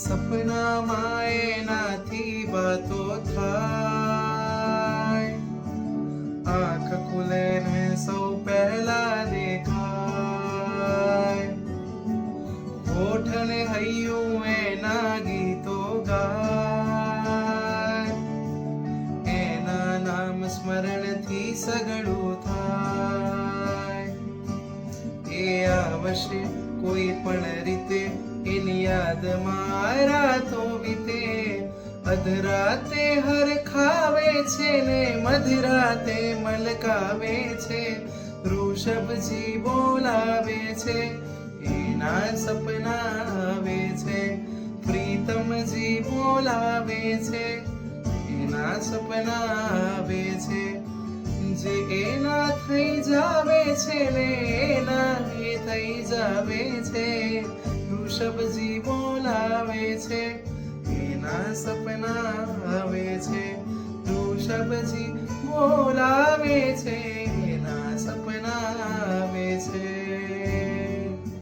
સપનામાં એનાથી વાતો થાય, આંખ ખુલે ને સૌ પહેલા દેખાય, હોઠ ને હૈયું એના ગીતો ગાય, એના નામ સ્મરણથી સગડું થાય, એ આવશે કોઈ પણ રીતે એની યાદમાં રાતો વીતે, અધરાતે હરખાવે છે ને મધરાતે મલકાવે છે, ઋષભજી બોલાવે છે એના સપના આવે છે, પ્રીતમજી બોલાવે છે એના સપના આવે છે, જે એના થઈ જાવે છે ને એના એ થઈ જાવે છે, ઋષભજી બોલાવે છે એના સપના આવે છે, ઋષભજી બોલાવે છે